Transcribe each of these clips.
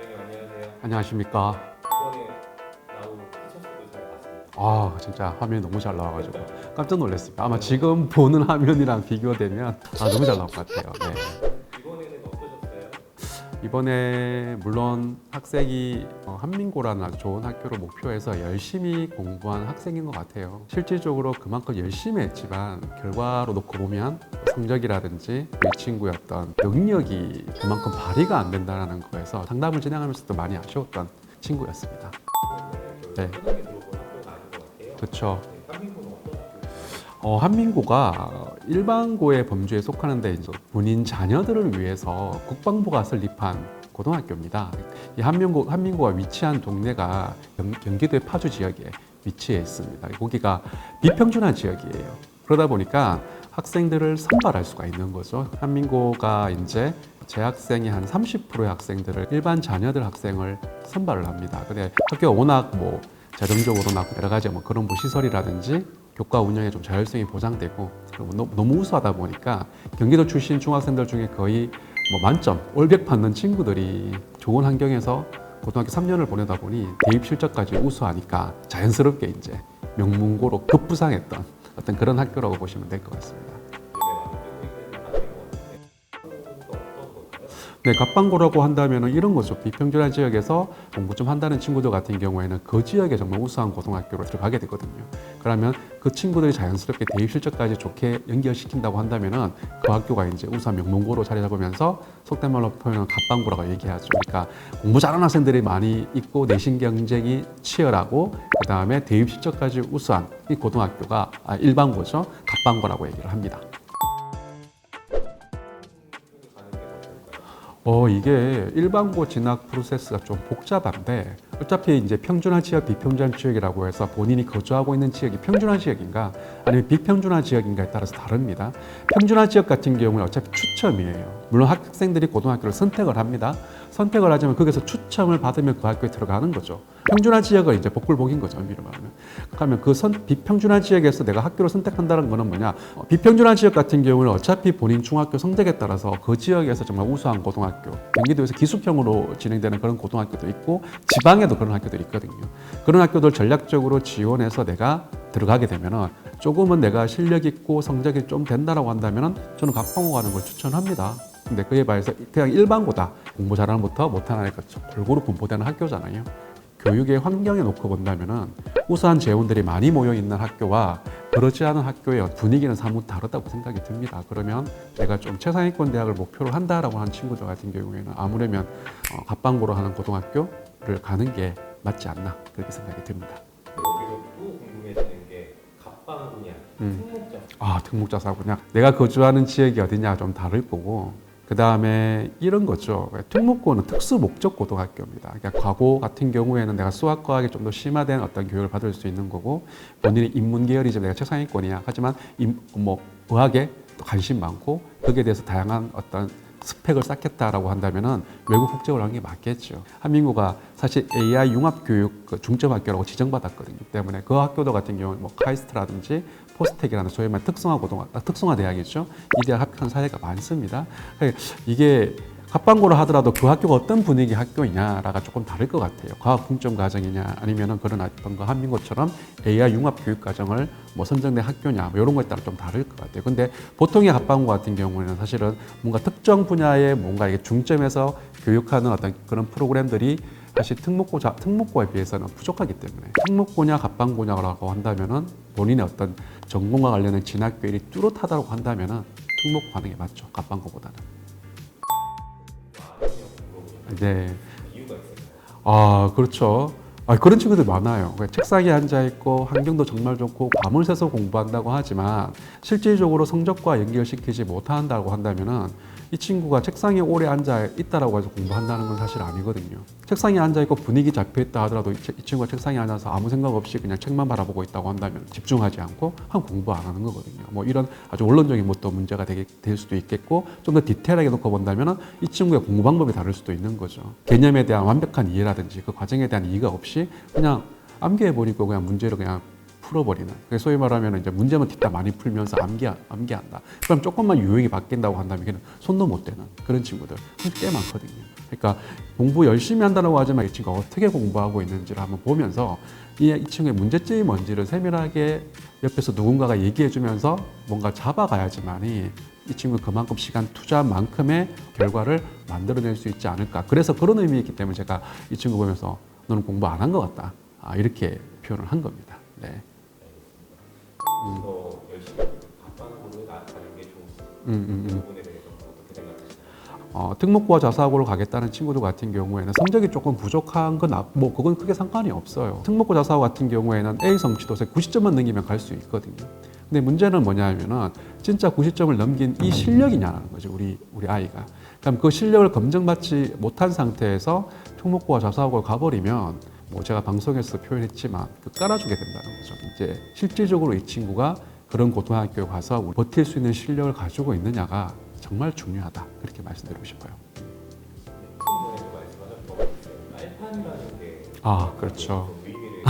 네, 안녕하세요. 안녕하십니까. 이번에 나온 티셔츠도 잘 봤습니다. 아, 진짜 화면이 너무 잘 나와가지고 깜짝 놀랐습니다. 아마 지금 보는 화면이랑 비교되면 너무 잘 나온 것 같아요. 네. 이번에는 어떠셨어요? 이번에 물론 학생이 한민고라는 아주 좋은 학교를 목표해서 열심히 공부한 학생인 것 같아요. 실질적으로 그만큼 열심히 했지만 결과로 놓고 보면 성적이라든지 이 친구의 어떤 능력이 그만큼 발휘가 안 된다는 거에서 상담을 진행하면서도 많이 아쉬웠던 친구였습니다. 네. 초등에 들어본 학교가 아닌 것 같아요. 그렇죠. 네, 한민고는 어떤 학교예요? 한민고가 일반고의 범주에 속하는데 이제 본인 자녀들을 위해서 국방부가 설립한 고등학교입니다. 이 한민고가 위치한 동네가 경기도의 파주 지역에 위치해 있습니다. 거기가 비평준화 지역이에요. 그러다 보니까 학생들을 선발할 수가 있는 거죠. 한민고가 이제 재학생의 한 30%의 학생들을 일반 자녀들 학생을 선발을 합니다. 근데 학교가 워낙 재정적으로나 여러 가지 그런 시설이라든지 교과 운영에 좀 자율성이 보장되고 너무 우수하다 보니까 경기도 출신 중학생들 중에 거의 만점, 올백 받는 친구들이 좋은 환경에서 고등학교 3년을 보내다 보니 대입 실적까지 우수하니까 자연스럽게 이제 명문고로 급부상했던 어떤 그런 학교라고 보시면 될 것 같습니다. 네, 갑방고라고 한다면 이런 거죠. 비평준화 지역에서 공부 좀 한다는 친구들 같은 경우에는 그 지역에 정말 우수한 고등학교로 들어가게 되거든요. 그러면 그 친구들이 자연스럽게 대입 실적까지 좋게 연결시킨다고 한다면은 그 학교가 이제 우수한 명문고로 자리 잡으면서 속된 말로 표현하면 갑방고라고 얘기하죠. 그러니까 공부 잘하는 학생들이 많이 있고 내신 경쟁이 치열하고 그 다음에 대입 실적까지 우수한 이 고등학교가 일반고죠. 갑방고라고 얘기를 합니다. 이게 일반고 진학 프로세스가 좀 복잡한데 어차피 이제 평준화 지역, 비평준화 지역이라고 해서 본인이 거주하고 있는 지역이 평준화 지역인가 아니면 비평준화 지역인가에 따라서 다릅니다. 평준화 지역 같은 경우는 어차피 추첨이에요. 물론 학생들이 고등학교를 선택을 합니다. 선택을 하지만 거기서 추첨을 받으면 그 학교에 들어가는 거죠. 평준화 지역은 이제 복불복인 거죠, 미리 말하면. 그러면 비평준화 지역에서 내가 학교를 선택한다는 거는 뭐냐? 비평준화 지역 같은 경우는 어차피 본인 중학교 성적에 따라서 그 지역에서 정말 우수한 고등학교, 경기도에서 기숙형으로 진행되는 그런 고등학교도 있고 지방에도 그런 학교들이 있거든요. 그런 학교들 전략적으로 지원해서 내가 들어가게 되면은 조금은 내가 실력 있고 성적이 좀 된다라고 한다면은 저는 각방고 가는 걸 추천합니다. 근데 그에 비해서 그냥 일반고다. 공부 잘하는 것부터 못하는 애가 골고루 분포되는 학교잖아요. 교육의 환경에 놓고 본다면은 우수한 재원들이 많이 모여 있는 학교와 그렇지 않은 학교의 분위기는 사뭇 다르다고 생각이 듭니다. 그러면 내가 좀 최상위권 대학을 목표로 한다라고 하는 친구들 같은 경우에는 아무래면 갑방고로 하는 고등학교를 가는 게 맞지 않나 그렇게 생각이 듭니다. 여기서 또 궁금해지는 게 갑방군이야, 특목자. 특목자 사고냐. 내가 거주하는 지역이 어디냐 좀 다를 거고 그 다음에 이런 거죠. 특목고는 특수 목적 고등학교입니다. 그러니까 과거 같은 경우에는 내가 수학과학에 좀 더 심화된 어떤 교육을 받을 수 있는 거고 본인이 인문 계열이지 내가 최상위권이야. 하지만 의학에 관심 많고 거기에 대해서 다양한 어떤 스펙을 쌓겠다라고 한다면은 외국 국적을 하는 게 맞겠죠. 한민고가 사실 AI 융합 교육 중점 학교라고 지정받았거든요. 때문에 그 학교도 같은 경우는 카이스트라든지 포스텍이라는 소위 말하는 특성화 대학이죠. 이 대학 합격한 사례가 많습니다. 이게 갑방고를 하더라도 그 학교가 어떤 분위기 학교이냐라가 조금 다를 것 같아요. 과학 중점 과정이냐 아니면은 그런 어떤 거 한민고처럼 AI 융합 교육 과정을 선정된 학교냐 이런 거에 따라 좀 다를 것 같아요. 근데 보통의 갑방고 같은 경우에는 사실은 뭔가 특정 분야에 뭔가 이게 중점에서 교육하는 어떤 그런 프로그램들이 사실 특목고에 비해서는 부족하기 때문에 특목고냐 갑방고냐라고 한다면은 본인의 어떤 전공과 관련된 진학교일이 뚜렷하다고 한다면은 특목고 가는 게 맞죠. 갑방고보다는. 네. 이유가 있어요. 그렇죠. 그런 친구들 많아요. 책상에 앉아 있고 환경도 정말 좋고 밤을 새서 공부한다고 하지만 실질적으로 성적과 연결시키지 못한다고 한다면은 이 친구가 책상에 오래 앉아 있다라고 해서 공부한다는 건 사실 아니거든요. 책상에 앉아 있고 분위기 잡혀 있다 하더라도 이 친구가 책상에 앉아서 아무 생각 없이 그냥 책만 바라보고 있다고 한다면 집중하지 않고 공부 안 하는 거거든요. 이런 아주 원론적인 것도 문제가 될 수도 있겠고 좀 더 디테일하게 놓고 본다면은 이 친구의 공부 방법이 다를 수도 있는 거죠. 개념에 대한 완벽한 이해라든지 그 과정에 대한 이해가 없이 그냥 암기해버리고 그냥 문제를 그냥 풀어버리는. 소위 말하면 이제 문제만 뒷다 많이 풀면서 암기한다. 그럼 조금만 유형이 바뀐다고 한다면 걔는 손도 못 대는 그런 친구들 꽤 많거든요. 그러니까 공부 열심히 한다고 하지만 이 친구가 어떻게 공부하고 있는지를 한번 보면서 이 친구의 문제점이 뭔지를 세밀하게 옆에서 누군가가 얘기해주면서 뭔가 잡아가야지만이 이 친구는 그만큼 시간 투자한 만큼의 결과를 만들어낼 수 있지 않을까. 그래서 그런 의미였기 때문에 제가 이 친구 보면서 너는 공부 안 한 것 같다. 이렇게 표현을 한 겁니다. 네. 더 열심히 갑방으로 나가는 게 좋은 부분에 대해서 어떻게 생각하시나요? 특목고와 자사고를 가겠다는 친구들 같은 경우에는 성적이 조금 부족한 건 뭐 그건 크게 상관이 없어요. 특목고 자사고 같은 경우에는 A 성취도에 90점만 넘기면 갈 수 있거든요. 근데 문제는 뭐냐면은 진짜 90점을 넘긴 이 실력이냐는 거죠. 우리 아이가. 그럼 그 실력을 검증받지 못한 상태에서 특목고와 자사고를 가버리면 뭐 제가 방송에서 표현했지만 깔아주게 된다는 거죠. 이제 실질적으로 이 친구가 그런 고등학교에 가서 버틸 수 있는 실력을 가지고 있느냐가 정말 중요하다. 그렇게 말씀드리고 싶어요. 처음에 말씀하셨던 깔판이라는 게 그렇죠. 의미를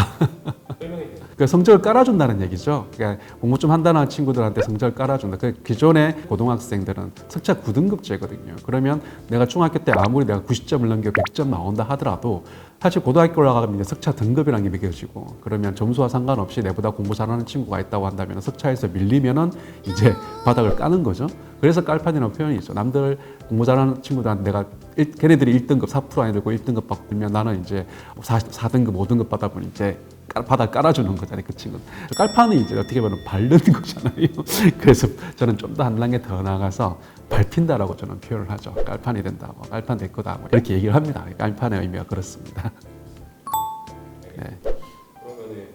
설명해 주세요. 그 성적을 깔아준다는 얘기죠. 그러니까 공부 좀 한다는 친구들한테 성적을 깔아준다. 그 기존의 고등학생들은 석차 9등급제거든요. 그러면 내가 중학교 때 아무리 내가 90점을 넘겨 100점 나온다 하더라도 사실 고등학교 올라가면 이제 석차 등급이라는 게 매겨지고 그러면 점수와 상관없이 내보다 공부 잘하는 친구가 있다고 한다면 석차에서 밀리면은 이제 바닥을 까는 거죠. 그래서 깔판이라는 표현이 있죠. 남들 공부 잘하는 친구들한테 내가 걔네들이 1등급 4% 안에 들고 1등급 받고 그러면 나는 이제 4등급 5등급 받아 보니 이제 바닥 깔아주는 거잖아요. 그 친구는. 깔판은 이제 어떻게 보면 밟는 거잖아요. 그래서 저는 좀 더 한 단계 더 나가서 밟힌다라고 저는 표현을 하죠. 깔판이 된다고. 깔판 될 거다. 뭐 이렇게 얘기를 합니다. 깔판의 의미가 그렇습니다. 네. 그러면은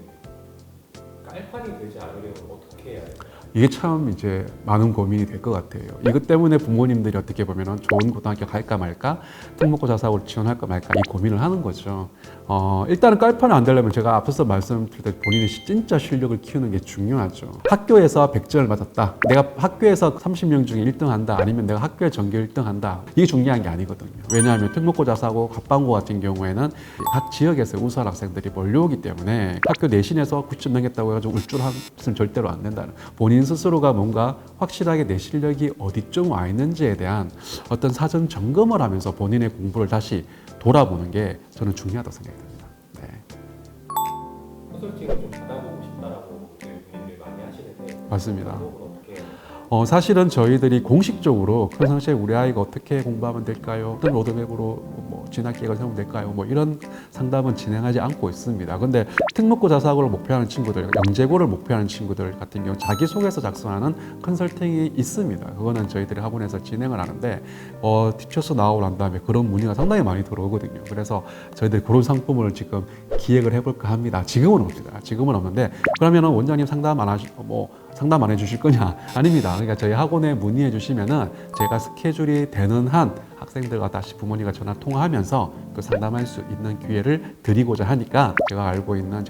깔판이 되지 않으려면 어떻게 해야 될까요? 이게 참 이제 많은 고민이 될 것 같아요. 이것 때문에 부모님들이 어떻게 보면은 좋은 고등학교 갈까 말까, 특목고 자사고를 지원할까 말까 이 고민을 하는 거죠. 일단은 깔판이 안 되려면 제가 앞서서 말씀드릴 때 본인의 진짜 실력을 키우는 게 중요하죠. 학교에서 100점을 받았다. 내가 학교에서 30명 중에 1등 한다. 아니면 내가 학교에 전교 1등 한다. 이게 중요한 게 아니거든요. 왜냐하면 특목고 자사고, 갑방고 같은 경우에는 각 지역에서 우수한 학생들이 몰려오기 때문에 학교 내신에서 90점 넘겼다고 해가지고 울줄하면 절대로 안 된다는. 본인 스스로가 뭔가 확실하게 내 실력이 어디쯤 와 있는지에 대한 어떤 사전 점검을 하면서 본인의 공부를 다시 돌아보는 게 저는 중요하다고 생각이 듭니다. 네. 컨설팅을 좀 받아보고 싶다라고 고민들 많이 하시는데 맞습니다. 방법은 어떻게 해요? 사실은 저희들이 공식적으로 평상시에 우리 아이가 어떻게 공부하면 될까요? 어떤 로드맵으로 뭐 진학 계획을 세우면 될까요? 뭐 이런 상담은 진행하지 않고 있습니다. 근데 특목고 자사고를 목표하는 친구들, 영재고를 목표하는 친구들 같은 경우 자기소개서 작성하는 컨설팅이 있습니다. 그거는 저희들이 학원에서 진행을 하는데 티처스 나오고 난 다음에 그런 문의가 상당히 많이 들어오거든요. 그래서 저희들이 그런 상품을 지금 기획을 해볼까 합니다. 지금은 없습니다. 지금은 없는데 그러면은 원장님 상담 안 해주실 거냐? 아닙니다. 그러니까 저희 학원에 문의해 주시면은 제가 스케줄이 되는 한 학생들과 다시 부모님과 전화 통화하면서 그 상담할 수 있는 기회를 드리고자 하니까 제가 가지고 있는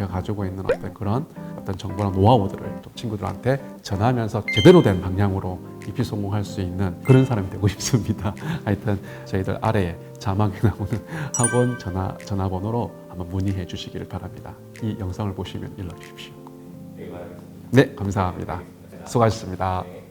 어떤 정보나 노하우들을 또 친구들한테 전하면서 제대로 된 방향으로 입시 성공할 수 있는 그런 사람이 되고 싶습니다. 하여튼 저희들 아래에 자막에 나오는 학원 전화번호로 한번 문의해 주시기를 바랍니다. 이 영상을 보시면 연락 주십시오. 네, 말하겠습니다. 네, 감사합니다. 수고하셨습니다. 네.